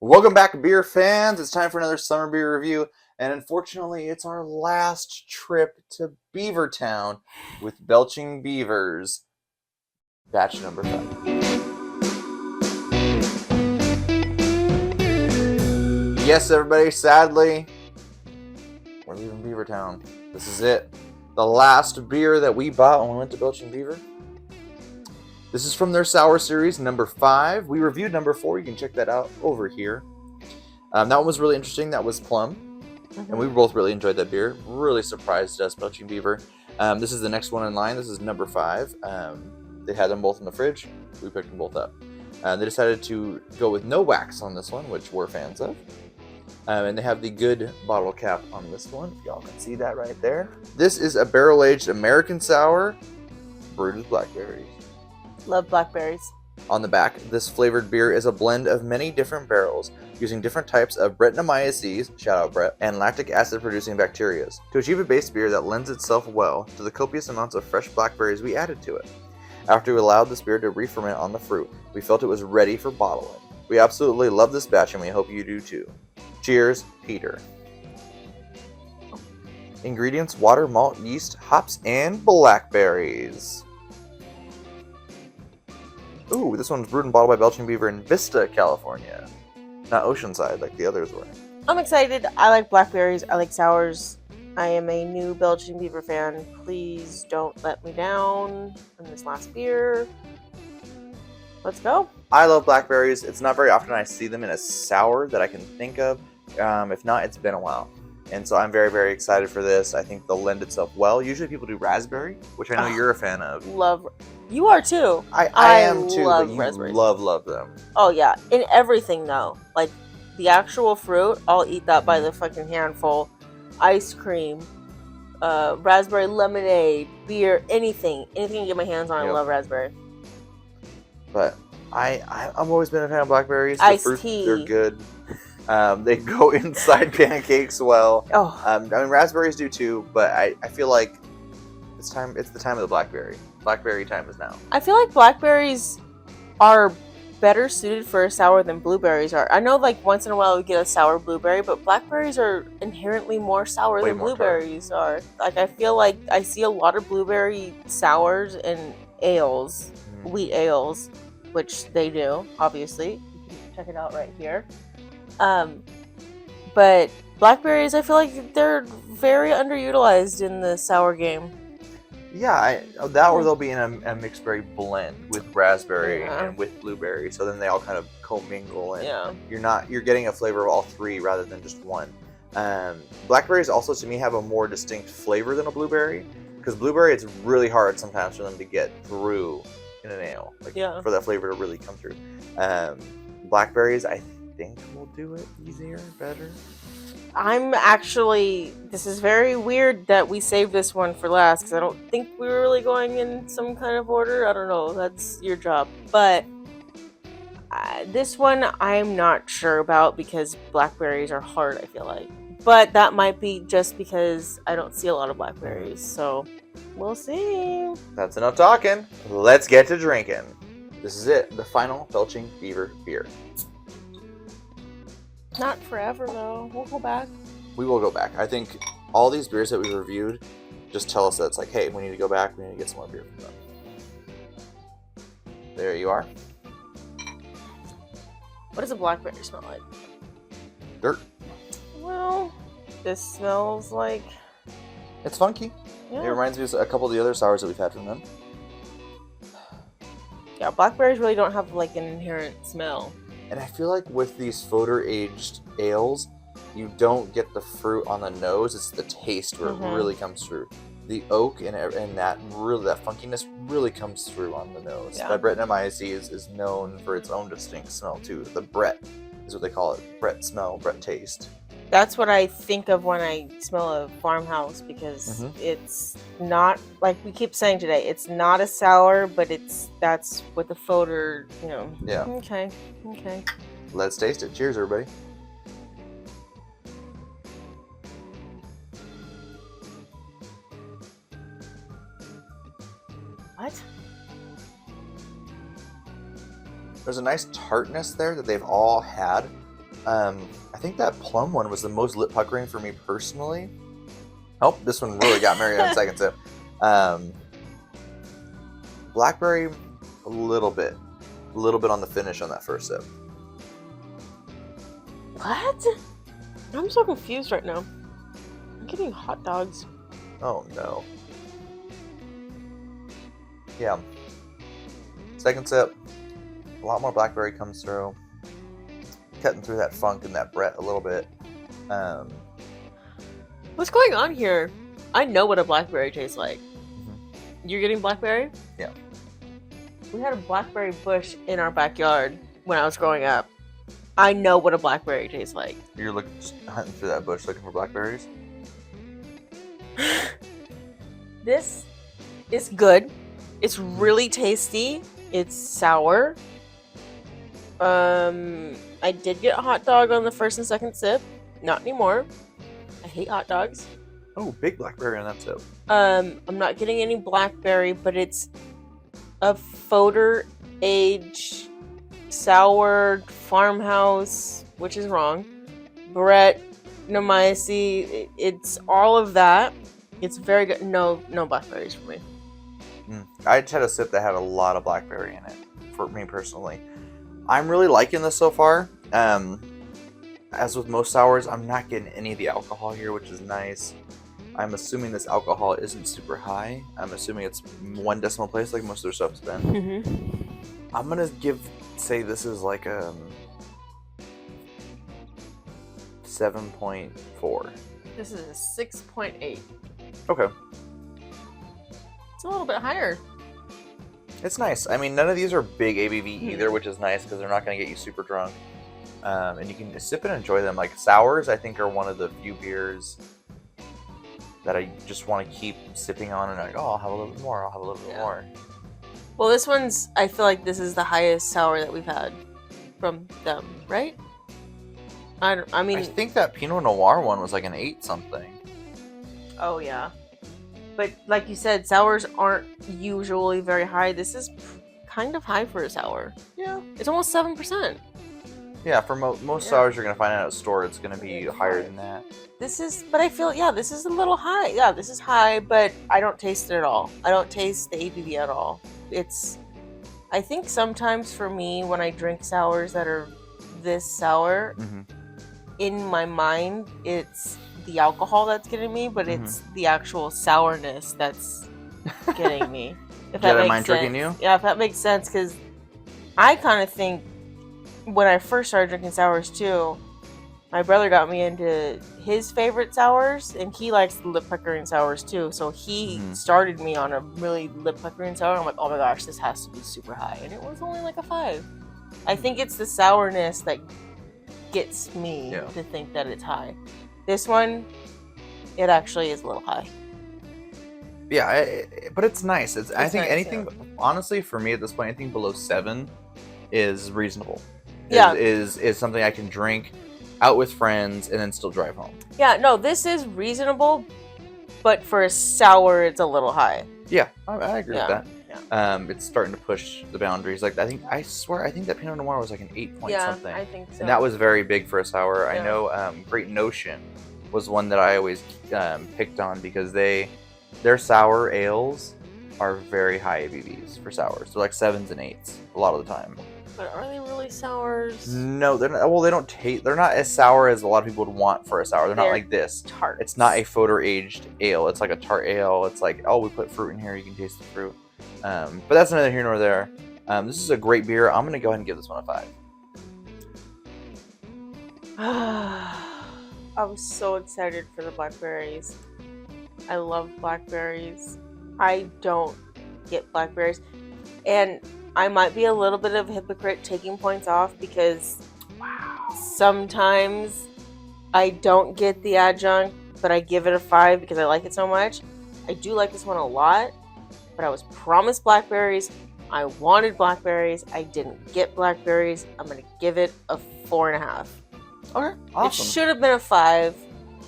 Welcome back, beer fans. It's time for another summer beer review, and unfortunately, it's our last trip to Beavertown with Belching Beavers, batch number 5. Yes, everybody, sadly, we're leaving Beavertown. This is it. The last beer that we bought when we went to Belching Beaver. This is from their sour series, number 5. We reviewed number 4. You can check that out over here. That one was really interesting. That was plum. And we both really enjoyed that beer. Really surprised us, Belching Beaver. This is the next one in line. This is number 5. They had them both in the fridge. We picked them both up. They decided to go with no wax on this one, which we're fans of. And they have the good bottle cap on this one. Y'all can see that right there. This is a barrel-aged American sour brewed with blackberries. Love blackberries. On the back, this flavored beer is a blend of many different barrels, using different types of Brettanomyces, shout out Brett, and lactic acid producing bacteria, to achieve a base beer that lends itself well to the copious amounts of fresh blackberries we added to it. After we allowed this beer to re-ferment on the fruit, we felt it was ready for bottling. We absolutely love this batch and we hope you do too. Cheers, Peter. Ingredients: water, malt, yeast, hops, and blackberries. Ooh, this one's brewed and bottled by Belching Beaver in Vista, California. Not Oceanside like the others were. I'm excited. I like blackberries. I like sours. I am a new Belching Beaver fan. Please don't let me down in this last beer. Let's go. I love blackberries. It's not very often I see them in a sour that I can think of. If not, it's been a while. And so I'm very, very excited for this. I think they'll lend itself well. Usually people do raspberry, which I know you're a fan of. Love. You are too. I am too, love but you raspberries. love them. Oh yeah, in everything though. Like the actual fruit, I'll eat that by the fucking handful. Ice cream, raspberry lemonade, beer, anything I get my hands on. Yep. I love raspberry. But I've always been a fan of blackberries. Iced tea. They're good. They go inside pancakes well. Oh. I mean, raspberries do too, but I feel like it's the time of the blackberry. Blackberry time is now. I feel like blackberries are better suited for a sour than blueberries are. I know like once in a while we get a sour blueberry, but blackberries are inherently more sour than blueberries are. Like I feel like I see a lot of blueberry sours and ales, wheat ales, which they do, obviously. You can check it out right here. But blackberries, I feel like they're very underutilized in the sour game. Yeah, or they'll be in a mixed berry blend with raspberry and with blueberry, so then they all kind of commingle, and you're getting a flavor of all three rather than just one. Blackberries also to me have a more distinct flavor than a blueberry, because blueberry it's really hard sometimes for them to get through in an ale, for that flavor to really come through. Blackberries I think will do it easier, better. This is very weird that we saved this one for last, because I don't think we were really going in some kind of order. I don't know, that's your job. But this one I'm not sure about, because blackberries are hard, I feel like. But that might be just because I don't see a lot of blackberries, so we'll see. That's enough talking. Let's get to drinking. This is it, the final Belching Beaver beer. Not forever, though. We'll go back. We will go back. I think all these beers that we reviewed just tell us that it's like, hey, we need to go back. We need to get some more beer from them. There you are. What does a blackberry smell like? Dirt. Well, this smells like... It's funky. Yeah. It reminds me of a couple of the other sours that we've had from them. Yeah, blackberries really don't have like an inherent smell. And I feel like with these foeder aged ales, you don't get the fruit on the nose. It's the taste where it really comes through. The oak and that funkiness really comes through on the nose. Yeah. That Brettanomyces is known for its own distinct smell too. The Brett is what they call it. Brett smell, Brett taste. That's what I think of when I smell a farmhouse, because it's not, like we keep saying today, it's not a sour, but that's what the foeder, Yeah. Okay. Let's taste it. Cheers, everybody. What? There's a nice tartness there that they've all had, I think that plum one was the most lip puckering for me personally. Oh, this one really got Mary on second sip. Blackberry, a little bit on the finish on that first sip. What? I'm so confused right now. I'm getting hot dogs. Oh no. Yeah. Second sip, a lot more blackberry comes through, cutting through that funk and that Brett a little bit. What's going on here? I know what a blackberry tastes like. Mm-hmm. You're getting blackberry? Yeah. We had a blackberry bush in our backyard when I was growing up. I know what a blackberry tastes like. You're just hunting through that bush looking for blackberries? This is good. It's really tasty. It's sour. I did get a hot dog on the first and second sip. Not anymore. I hate hot dogs. Oh, big blackberry on that sip. I'm not getting any blackberry, but it's a foeder age sour farmhouse, which is wrong. Brett, Namaisi, it's all of that. It's very good. No blackberries for me. I just had a sip that had a lot of blackberry in it, for me personally. I'm really liking this so far. As with most sours, I'm not getting any of the alcohol here, which is nice. I'm assuming this alcohol isn't super high. I'm assuming it's 1 decimal place like most of their stuff's been. Mm-hmm. I'm gonna say this is like a 7.4. This is a 6.8. Okay. It's a little bit higher. It's nice. I mean, none of these are big ABV either, which is nice because they're not going to get you super drunk. And you can just sip and enjoy them. Like sours, I think, are one of the few beers that I just want to keep sipping on and like, oh, I'll have a little bit more. I'll have a little bit more. Well, this one's, I feel like this is the highest sour that we've had from them, right? I think that Pinot Noir one was like an 8 something. Oh, yeah. But like you said, sours aren't usually very high. This is kind of high for a sour. Yeah. It's almost 7%. Yeah, for most sours you're going to find out at a store, it's going to be higher than that. But I feel, this is a little high. Yeah, this is high, but I don't taste it at all. I don't taste the ABV at all. I think sometimes for me, when I drink sours that are this sour, in my mind, it's the alcohol that's getting me, but it's the actual sourness that's getting me. If that makes sense. Tricking you? Yeah, if that makes sense, because I kind of think when I first started drinking sours too, my brother got me into his favorite sours, and he likes the lip puckering sours too. So he started me on a really lip puckering sour. I'm like, oh my gosh, this has to be super high, and it was only like a 5. I think it's the sourness that gets me to think that it's high. This one, it actually is a little high. Yeah, but it's nice. I think nice, anything, honestly, for me at this point, anything below 7 is reasonable. Yeah. Is something I can drink out with friends and then still drive home. Yeah, no, this is reasonable, but for a sour, it's a little high. Yeah, I agree with that. Yeah. It's starting to push the boundaries. Like I think that Pinot Noir was like an 8 point something. I think so. And that was very big for a sour. Yeah. I know Great Notion was one that I always picked on because their sour ales are very high ABVs for sours. They're like 7s and 8s a lot of the time. But are they really sours? No, they're not. Well, they don't taste. They're not as sour as a lot of people would want for a sour. They're not like this. Tart. It's not a foeder aged ale. It's like a tart ale. It's like, oh, we put fruit in here. You can taste the fruit. But that's neither here nor there. This is a great beer. I'm gonna go ahead and give this one a 5. I'm so excited for the blackberries. I love blackberries. I don't get blackberries, and I might be a little bit of a hypocrite taking points off because sometimes I don't get the adjunct, but I give it a 5 because I like it so much. I do like this one a lot, but I was promised blackberries. I wanted blackberries. I didn't get blackberries. I'm going to give it a 4.5. Okay, awesome. It should have been a 5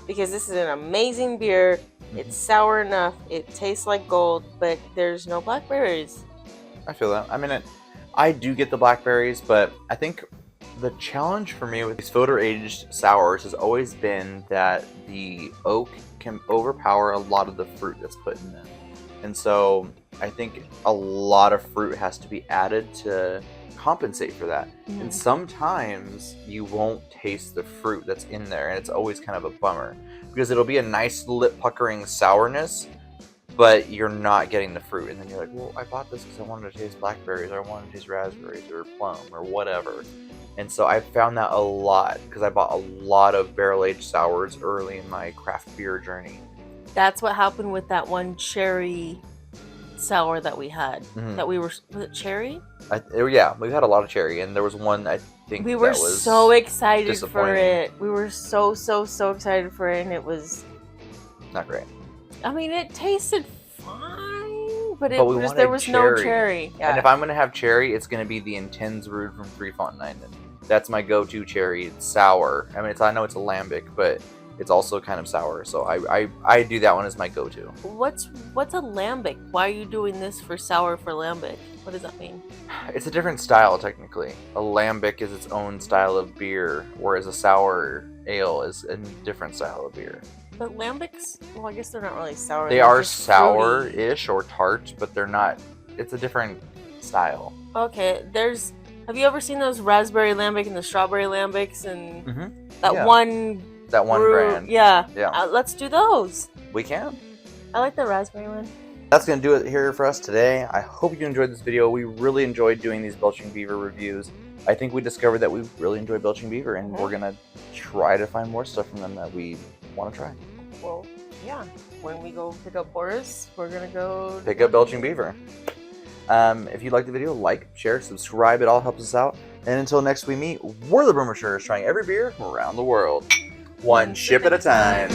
because this is an amazing beer. It's sour enough. It tastes like gold, but there's no blackberries. I feel that. I mean, I do get the blackberries, but I think The challenge for me with these foeder aged sours has always been that the oak can overpower a lot of the fruit that's put in them. And so I think a lot of fruit has to be added to compensate for that. Mhm. And sometimes you won't taste the fruit that's in there, and it's always kind of a bummer because it'll be a nice lip puckering sourness, but you're not getting the fruit. And then you're like, well, I bought this because I wanted to taste blackberries, or I wanted to taste raspberries or plum or whatever. And so I found that a lot because I bought a lot of barrel-aged sours early in my craft beer journey. That's what happened with that one cherry sour that we had. Mhm. That we were, was it cherry? Yeah, we've had a lot of cherry, and there was one I think We were that was so excited for disappointing. it. We were so excited for it, and it was, not great. I mean, it tasted fine, but But we there wanted was no cherry. cherry. Yeah. And if I'm gonna have cherry, it's gonna be the Intense brewed from 3 Fonteinen. That's my go-to cherry. It's sour. I mean, I know it's a lambic, but it's also kind of sour. So I do that one as my go-to. What's a lambic? Why are you doing this for sour for lambic? What does that mean? It's a different style technically. A lambic is its own style of beer, whereas a sour ale is a different style of beer. But lambics, well, I guess they're not really sour. They they're are just fruity. sour-ish or tart, but they're not. It's a different style. Okay, have you ever seen those raspberry lambic and the strawberry lambics and that Yeah. one? That one brand. Yeah. Yeah. Let's do those. We can. I like the raspberry one. That's going to do it here for us today. I hope you enjoyed this video. We really enjoyed doing these Belching Beaver reviews. I think we discovered that we really enjoy Belching Beaver, and we're going to try to find more stuff from them that we want to try. Well, yeah. When we go pick up Boris, we're going to go Pick up Belching Beaver. If you liked the video, like, share, subscribe. It all helps us out. And until next we meet, we're the Broomershires, trying every beer from around the world. One ship at a time.